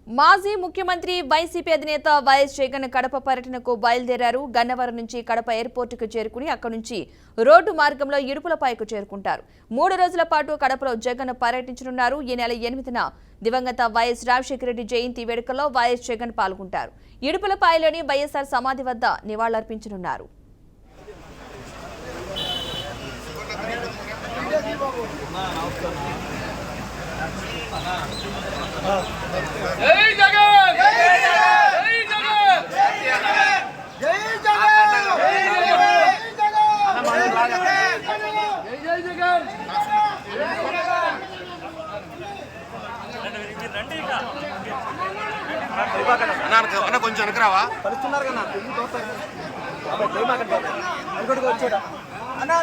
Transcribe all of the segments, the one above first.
మాజీ ముఖ్యమంత్రి వైసీపీ అధినేత వైఎస్ జగన్ కడప పర్యటనకు బయలుదేరారు. గన్నవరం నుంచి కడప ఎయిర్పోర్టుకు చేరుకుని అక్కడి నుంచి రోడ్డు మార్గంలో ఇడుపులపాయకు చేరుకుంటారు. 3 రోజుల పాటు కడపలో జగన్ పర్యటించనున్నారు. ఈ నెల 8న దివంగత వైఎస్ రాజశేఖర రెడ్డి జయంతి వేడుకల్లో వైఎస్ జగన్ పాల్గొంటారు. ఇడుపులపాయలోని వైఎస్ఆర్ సమాధి వద్ద నివాళులర్పించనున్నారు. జై జగన్ జై జగన్ జై జగన్ జై జగన్ జై జగన్ అన్న కొంచెం వెనకరావా కలుస్తున్నారు కదా ఇంకోటికి వచ్చాడు అన్నా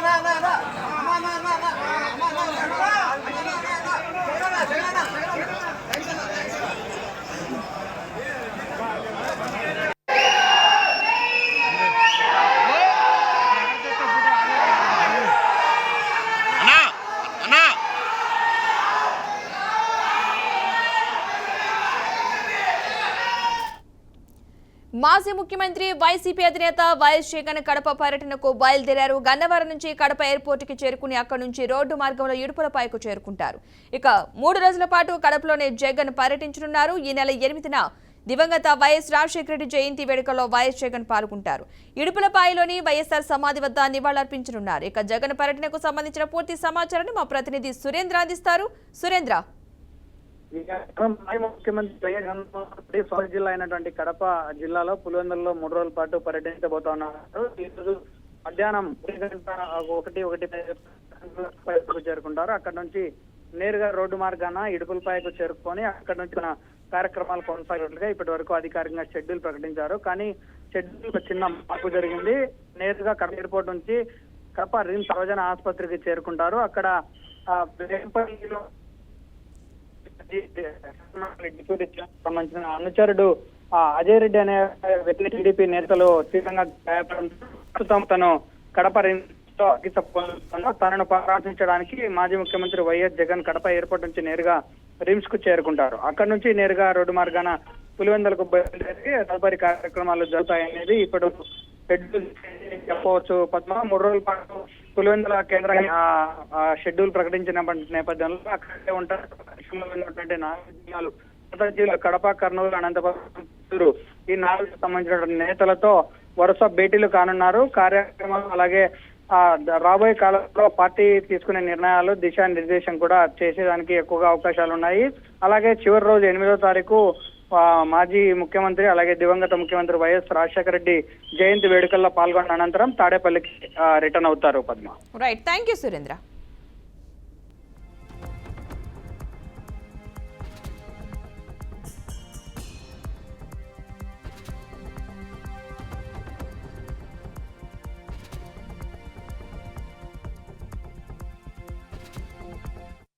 మాజీ ముఖ్యమంత్రి వైసీపీ అధినేత వైఎస్ జగన్ కడప పర్యటనకు బయలుదేరారు. గన్నవరం నుంచి కడప ఎయిర్పోర్టుకి చేరుకుని అక్కడి నుంచి రోడ్డు మార్గంలో ఇడుపులపాయకు చేరుకుంటారు. ఇక 3 రోజుల పాటు కడపలోనే జగన్ పర్యటించనున్నారు. ఈ నెల 8న దివంగత వైఎస్ రాజశేఖర రెడ్డి జయంతి వేడుకల్లో వైఎస్ జగన్ పాల్గొంటారు. ఇడుపులపాయలోని వైఎస్ఆర్ సమాధి వద్ద నివాళులర్పించనున్నారు. ఇక జగన్ పర్యటనకు సంబంధించిన పూర్తి సమాచారాన్ని మా ప్రతినిధి సురేంద్ర అందిస్తారు. సురేంద్ర, ముఖ్యమంత్రి సొంత జిల్లా అయినటువంటి కడప జిల్లాలో పులివెందులలో 3 రోజుల పాటు పర్యటించబోతున్నారు. ఈ రోజు మధ్యాహ్నం 1:15 చేరుకుంటారు. అక్కడ నుంచి నేరుగా రోడ్డు మార్గాన ఇడుపులపాయకు చేరుకొని అక్కడ నుంచి మన కార్యక్రమాలు కొనసాగినట్లుగా ఇప్పటి వరకు అధికారికంగా షెడ్యూల్ ప్రకటించారు. కానీ షెడ్యూల్ చిన్న మార్పు జరిగింది. నేరుగా కడప ఎయిర్పోర్ట్ నుంచి కడప రిమ్స్ సర్వజన ఆసుపత్రికి చేరుకుంటారు. అక్కడ సంబంధించిన అనుచరుడు అజయ్ రెడ్డి అనే వ్యక్తి టీడీపీ నేతలు తీవ్రంగా గాయపడడం తను కడప తనను పరామర్శించడానికి మాజీ ముఖ్యమంత్రి వైఎస్ జగన్ కడప ఎయిర్పోర్ట్ నుంచి నేరుగా రిమ్స్ కు చేరుకుంటారు. అక్కడి నుంచి నేరుగా రోడ్డు మార్గాన పులివెందులకు బయలుదేరి తదుపరి కార్యక్రమాలు జరుగుతాయనేది ఇప్పుడు చెప్పవచ్చు. పద్మ 3 రోజుల పాటు పులివెందుల కేంద్ర షెడ్యూల్ ప్రకటించిన నేపథ్యంలో అక్కడే ఉంటారు. జిల్లాలు కడప, కర్నూలు, అనంతపురం ఈ 4 సంబంధించిన నేతలతో వరుస భేటీలు కానున్నారు. కార్యక్రమాలు అలాగే రాబోయే కాలంలో పార్టీ తీసుకునే నిర్ణయాలు దిశానిర్దేశం కూడా చేసేదానికి ఎక్కువగా అవకాశాలు ఉన్నాయి. అలాగే చివరి రోజు 8వ తారీఖు మాజీ ముఖ్యమంత్రి అలాగే దివంగత ముఖ్యమంత్రి వైఎస్ రాజశేఖర రెడ్డి జయంతి వేడుకల్లో పాల్గొన్న అనంతరం తాడేపల్లికి రిటర్న్ అవుతారు. Padma. Right, thank you Surendra.